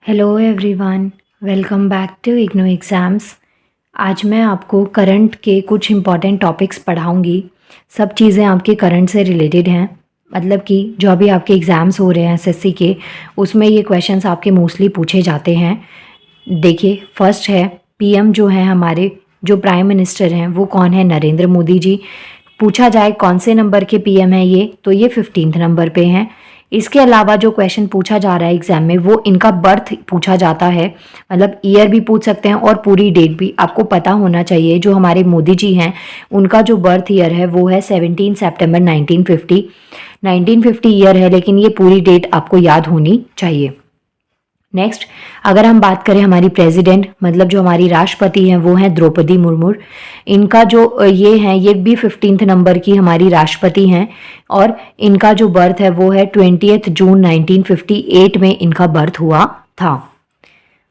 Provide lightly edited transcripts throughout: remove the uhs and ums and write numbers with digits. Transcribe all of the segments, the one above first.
Hello everyone, welcome back to IGNOU exams. आज मैं आपको करंट के कुछ इम्पॉर्टेंट टॉपिक्स पढ़ाऊंगी। सब चीज़ें आपके करंट से रिलेटेड हैं, मतलब कि जो अभी आपके एग्ज़ाम्स हो रहे हैं एसएससी के, उसमें ये क्वेश्चंस आपके मोस्टली पूछे जाते हैं। देखिए, फर्स्ट है पीएम जो है हमारे, जो प्राइम मिनिस्टर हैं वो कौन है? नरेंद्र मोदी जी। पूछा जाए कौन से नंबर के पीएम है ये, तो ये 15th नंबर पे हैं। इसके अलावा जो क्वेश्चन पूछा जा रहा है एग्जाम में वो इनका बर्थ पूछा जाता है, मतलब ईयर भी पूछ सकते हैं और पूरी डेट भी आपको पता होना चाहिए। जो हमारे मोदी जी हैं उनका जो बर्थ ईयर है वो है 17 सितंबर 1950 ईयर है, लेकिन ये पूरी डेट आपको याद होनी चाहिए। नेक्स्ट, अगर हम बात करें हमारी प्रेसिडेंट, मतलब जो हमारी राष्ट्रपति हैं वो हैं द्रौपदी मुर्मू। इनका जो ये हैं ये भी 15th नंबर की हमारी राष्ट्रपति हैं और इनका जो बर्थ है वो है 20 जून 1958 में इनका बर्थ हुआ था।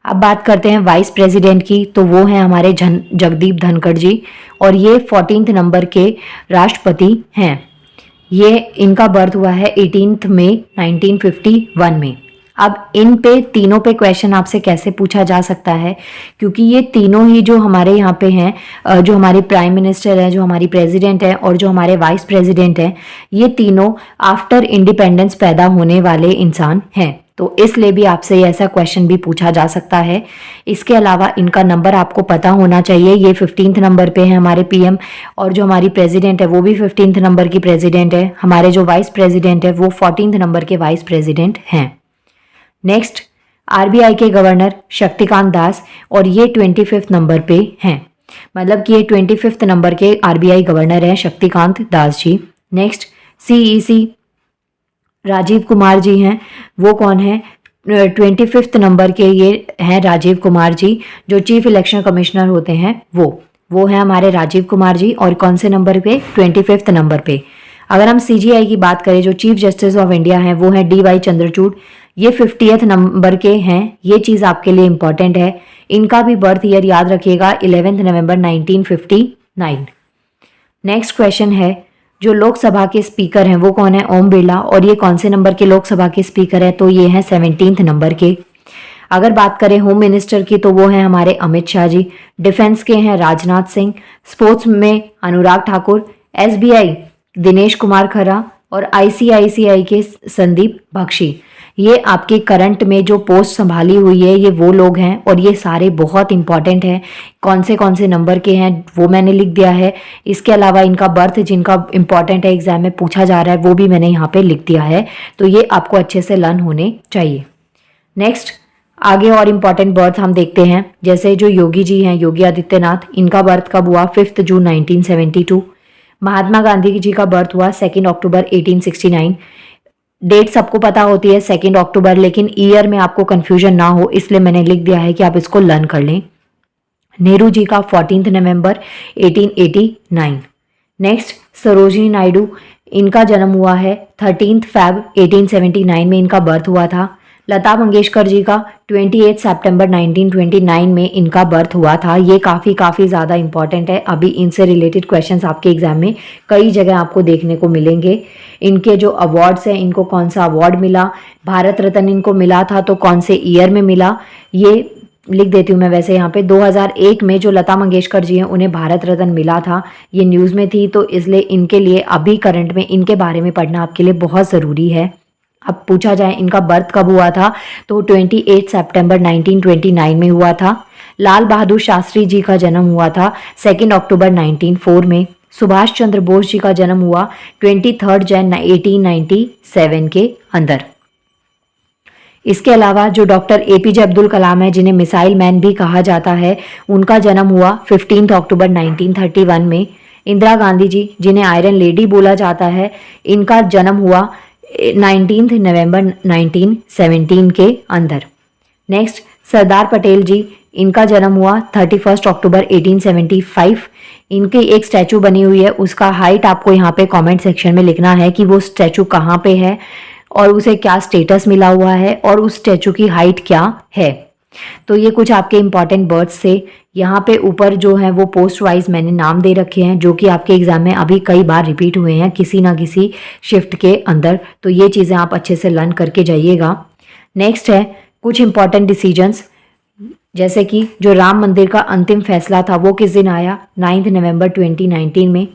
अब बात करते हैं वाइस प्रेसिडेंट की, तो वो हैं हमारे जगदीप धनखड़ जी और ये 14th नंबर के राष्ट्रपति हैं। ये इनका बर्थ हुआ है 18 मई 1951 में। अब इन पे तीनों पे क्वेश्चन आपसे कैसे पूछा जा सकता है, क्योंकि ये तीनों ही जो हमारे यहाँ पे हैं, जो हमारी प्राइम मिनिस्टर है, जो हमारी प्रेसिडेंट है और जो हमारे वाइस प्रेसिडेंट हैं, ये तीनों आफ्टर इंडिपेंडेंस पैदा होने वाले इंसान हैं। तो इसलिए भी आपसे ऐसा क्वेश्चन भी पूछा जा सकता है। इसके अलावा इनका नंबर आपको पता होना चाहिए। ये 15th नंबर पे है हमारे पीएम और जो हमारी प्रेसिडेंट है वो भी 15th नंबर की प्रेसिडेंट है। हमारे जो वाइस प्रेसिडेंट है वो 14th नंबर के वाइस प्रेसिडेंट हैं। नेक्स्ट, आरबीआई के गवर्नर शक्तिकांत दास और ये 25th नंबर पे हैं, मतलब कि ये 25th नंबर के आरबीआई गवर्नर हैं शक्तिकांत दास जी। नेक्स्ट, सीईसी राजीव कुमार जी हैं, वो कौन है? 25th नंबर के ये हैं राजीव कुमार जी, जो चीफ इलेक्शन कमिश्नर होते हैं वो हैं हमारे राजीव कुमार जी। और कौन से नंबर पे? 25th नंबर पे। अगर हम सीजीआई की बात करें, जो चीफ जस्टिस ऑफ इंडिया हैं वो हैं डीवाई चंद्रचूड़, ये 50th नंबर के हैं। ये चीज़ आपके लिए इंपॉर्टेंट है। इनका भी बर्थ ईयर याद रखिएगा, 11 नवंबर 1959। नेक्स्ट क्वेश्चन है, जो लोकसभा के स्पीकर हैं वो कौन है? ओम बिरला। और ये कौन से नंबर के लोकसभा के स्पीकर हैं? तो ये हैं 17th नंबर के। अगर बात करें होम मिनिस्टर की, तो वो हैं हमारे अमित शाह जी। डिफेंस के हैं राजनाथ सिंह। स्पोर्ट्स में अनुराग ठाकुर। एसबीआई दिनेश कुमार खरा और आईसीआईसीआई के संदीप बख्शी। ये आपके करंट में जो पोस्ट संभाली हुई है ये वो लोग हैं और ये सारे बहुत इंपॉर्टेंट हैं। कौन से नंबर के हैं वो मैंने लिख दिया है। इसके अलावा इनका बर्थ जिनका इंपॉर्टेंट है एग्जाम में पूछा जा रहा है वो भी मैंने यहाँ पे लिख दिया है। तो ये आपको अच्छे से लर्न होने चाहिए। नेक्स्ट, आगे और इम्पॉर्टेंट बर्थ हम देखते हैं। जैसे जो योगी जी हैं, योगी आदित्यनाथ, इनका बर्थ कब हुआ? 5 जून 1972। महात्मा गांधी जी का बर्थ हुआ 2 अक्टूबर 1869। डेट सबको पता होती है 2 अक्टूबर, लेकिन ईयर में आपको कंफ्यूजन ना हो इसलिए मैंने लिख दिया है कि आप इसको लर्न कर लें। नेहरू जी का 14 नवंबर 1889। नेक्स्ट, सरोजिनी नायडू, इनका जन्म हुआ है 13 फैब 1879 में इनका बर्थ हुआ था। लता मंगेशकर जी का 28 सितंबर 1929 में इनका बर्थ हुआ था। ये काफ़ी ज़्यादा इंपॉर्टेंट है। अभी इनसे रिलेटेड क्वेश्चंस आपके एग्जाम में कई जगह आपको देखने को मिलेंगे। इनके जो अवार्ड्स हैं, इनको कौन सा अवार्ड मिला, भारत रत्न इनको मिला था तो कौन से ईयर में मिला, ये लिख देती हूँ मैं। वैसे यहाँ पे 2001 में जो लता मंगेशकर जी हैं उन्हें भारत रत्न मिला था, ये न्यूज़ में थी, तो इसलिए इनके लिए अभी करंट में इनके बारे में पढ़ना आपके लिए बहुत ज़रूरी है। अब पूछा जाए इनका बर्थ कब हुआ था, तो 28 सितंबर 1929 में हुआ था। लाल बहादुर शास्त्री जी का जन्म हुआ था 2 अक्टूबर 1904 में। सुभाष चंद्र बोस जी का जन्म हुआ 23 जनवरी 1897 के अंदर। इसके अलावा जो डॉक्टर एपीजे अब्दुल कलाम है, जिन्हें मिसाइल मैन भी कहा जाता है, उनका जन्म हुआ 15 अक्टूबर 1931 में। इंदिरा गांधी जी, जिन्हें आयरन लेडी बोला जाता है, इनका जन्म हुआ 19 नवंबर 1917 के अंदर। नेक्स्ट, सरदार पटेल जी, इनका जन्म हुआ 31 अक्टूबर 1875। इनकी एक स्टैचू बनी हुई है, उसका हाइट आपको यहाँ पे कमेंट सेक्शन में लिखना है कि वो स्टैचू कहाँ पे है और उसे क्या स्टेटस मिला हुआ है और उस स्टैचू की हाइट क्या है। तो ये कुछ आपके इंपॉर्टेंट बर्ड्स थे। यहाँ पे ऊपर जो है वो पोस्ट वाइज मैंने नाम दे रखे हैं, जो कि आपके एग्जाम में अभी कई बार रिपीट हुए हैं किसी ना किसी शिफ्ट के अंदर। तो ये चीज़ें आप अच्छे से लर्न करके जाइएगा। नेक्स्ट है कुछ इंपॉर्टेंट डिसीजंस, जैसे कि जो राम मंदिर का अंतिम फैसला था वो किस दिन आया, 9 नवंबर 2019 में।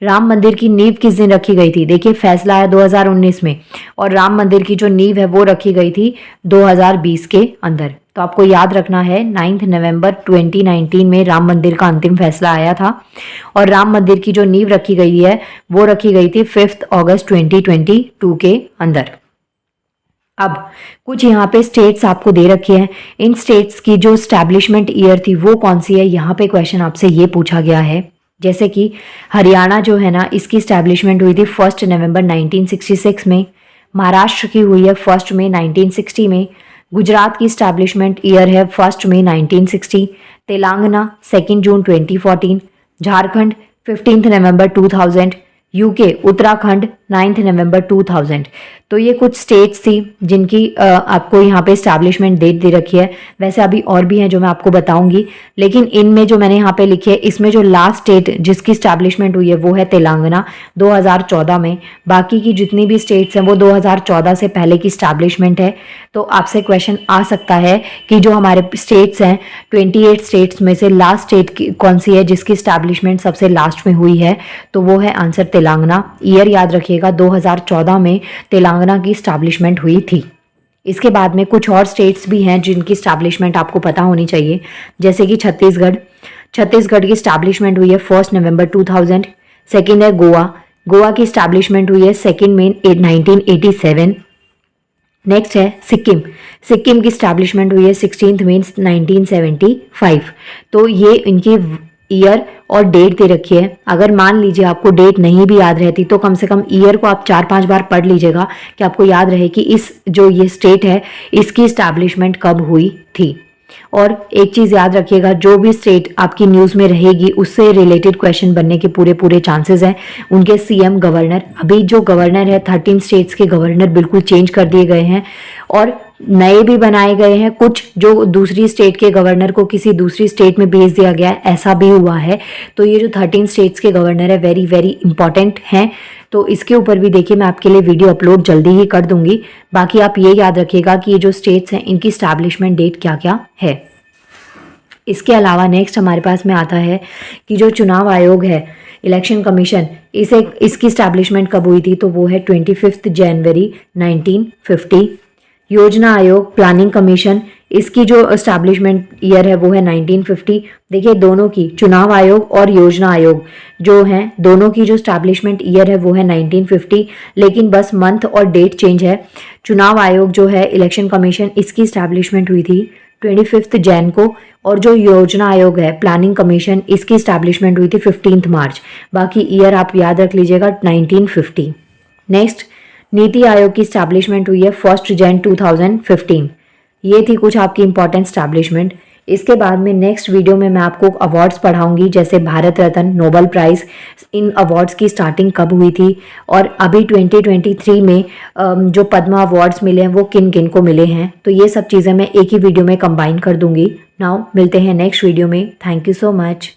राम मंदिर की नींव किस दिन रखी गई थी, देखिए फैसला आया 2019 में और राम मंदिर की जो नींव है वो रखी गई थी 2020 के अंदर। तो आपको याद रखना है 9 नवंबर 2019 में राम मंदिर का अंतिम फैसला आया था और राम मंदिर की जो नींव रखी गई है वो रखी गई थी 5 अगस्त 2022 के अंदर। अब कुछ यहाँ पे स्टेट्स आपको दे रखी हैं, इन स्टेट्स की जो स्टैब्लिशमेंट ईयर थी वो कौन सी है, यहाँ पे क्वेश्चन आपसे ये पूछा गया है। जैसे कि हरियाणा जो है ना, इसकी स्टैब्लिशमेंट हुई थी 1 नवंबर 1966 में, महाराष्ट्र की हुई है 1 मई 1960 में, गुजरात की स्टैब्लिशमेंट ईयर है 1 मई 1960, तेलंगाना 2 जून 2014, झारखंड 15 नवंबर 2000, यूके उत्तराखंड 9 नवंबर 2000। तो ये कुछ स्टेट्स थी जिनकी आपको यहाँ पे स्टैब्लिशमेंट डेट दे रखी है। वैसे अभी और भी हैं जो मैं आपको बताऊंगी, लेकिन इनमें जो मैंने यहाँ पे लिखी है इसमें जो लास्ट स्टेट जिसकी स्टैब्लिशमेंट हुई है वो है तेलंगाना 2014 में। बाकी की जितनी भी स्टेट्स हैं वो 2014 से पहले की स्टैब्लिशमेंट है। तो आपसे क्वेश्चन आ सकता है कि जो हमारे स्टेट्स हैं 28 स्टेट्स में से लास्ट स्टेट कौन सी है जिसकी स्टैब्लिशमेंट सबसे लास्ट में हुई है, तो वो है आंसर तेलंगाना। ईयर याद रखिएगा 2014 में तेलंगाना की स्टैब्लिशमेंट हुई थी। इसके बाद में कुछ और स्टेट्स भी हैं जिनकी स्टैब्लिशमेंट आपको पता होनी चाहिए, जैसे कि छत्तीसगढ़ की स्टैब्लिशमेंट हुई है 1 नवंबर 2000। सेकेंड है गोवा की स्टैब्लिशमेंट हुई है 2 मई 1987। नेक्स्ट है सिक्किम की स्टैब्लिशमेंट हुई है 16 मई 1975। तो ये इनकी ईयर और डेट दे रखी है। अगर मान लीजिए आपको डेट नहीं भी याद रहती तो कम से कम ईयर को आप 4-5 बार पढ़ लीजिएगा कि आपको याद रहे कि इस जो ये स्टेट है इसकी स्टैब्लिशमेंट कब हुई थी। और एक चीज़ याद रखिएगा, जो भी स्टेट आपकी न्यूज़ में रहेगी उससे रिलेटेड क्वेश्चन बनने के पूरे चांसेस हैं। उनके सीएम, गवर्नर, अभी जो गवर्नर है 13 स्टेट्स के गवर्नर बिल्कुल चेंज कर दिए गए हैं और नए भी बनाए गए हैं। कुछ जो दूसरी स्टेट के गवर्नर को किसी दूसरी स्टेट में भेज दिया गया है, ऐसा भी हुआ है। तो ये जो 13 स्टेट्स के गवर्नर है वेरी वेरी इंपॉर्टेंट हैं। तो इसके ऊपर भी देखिए मैं आपके लिए वीडियो अपलोड जल्दी ही कर दूंगी। बाकी आप ये याद रखिएगा कि ये जो स्टेट्स हैं इनकी स्टैब्लिशमेंट डेट क्या क्या है। इसके अलावा नेक्स्ट हमारे पास में आता है कि जो चुनाव आयोग है, इलेक्शन कमीशन, इसकी स्टैब्लिशमेंट कब हुई थी, तो वो है 25 जनवरी 1950। योजना आयोग, प्लानिंग कमीशन, इसकी जो एस्टैब्लिशमेंट ईयर है वो है 1950। देखिए दोनों की, चुनाव आयोग और योजना आयोग जो हैं दोनों की जो एस्टैब्लिशमेंट ईयर है वो है 1950, लेकिन बस मंथ और डेट चेंज है। चुनाव आयोग जो है, इलेक्शन कमीशन, इसकी एस्टैब्लिशमेंट हुई थी 25 जैन को और जो योजना आयोग है, प्लानिंग कमीशन, इसकी एस्टैब्लिशमेंट हुई थी 15 मार्च। बाकी ईयर आप याद रख लीजिएगा 1950। नेक्स्ट, नीति आयोग की स्टैब्लिशमेंट हुई है 1 जैन 2015। ये थी कुछ आपकी इंपॉर्टेंट स्टैब्लिशमेंट। इसके बाद में नेक्स्ट वीडियो में मैं आपको अवार्ड्स पढ़ाऊंगी, जैसे भारत रत्न, नोबेल प्राइज़, इन अवार्ड्स की स्टार्टिंग कब हुई थी और अभी 2023 में जो पद्मा अवार्ड्स मिले हैं वो किन किन को मिले हैं। तो ये सब चीज़ें मैं एक ही वीडियो में कंबाइन कर दूंगी। नाउ मिलते हैं नेक्स्ट वीडियो में। Thank you so much.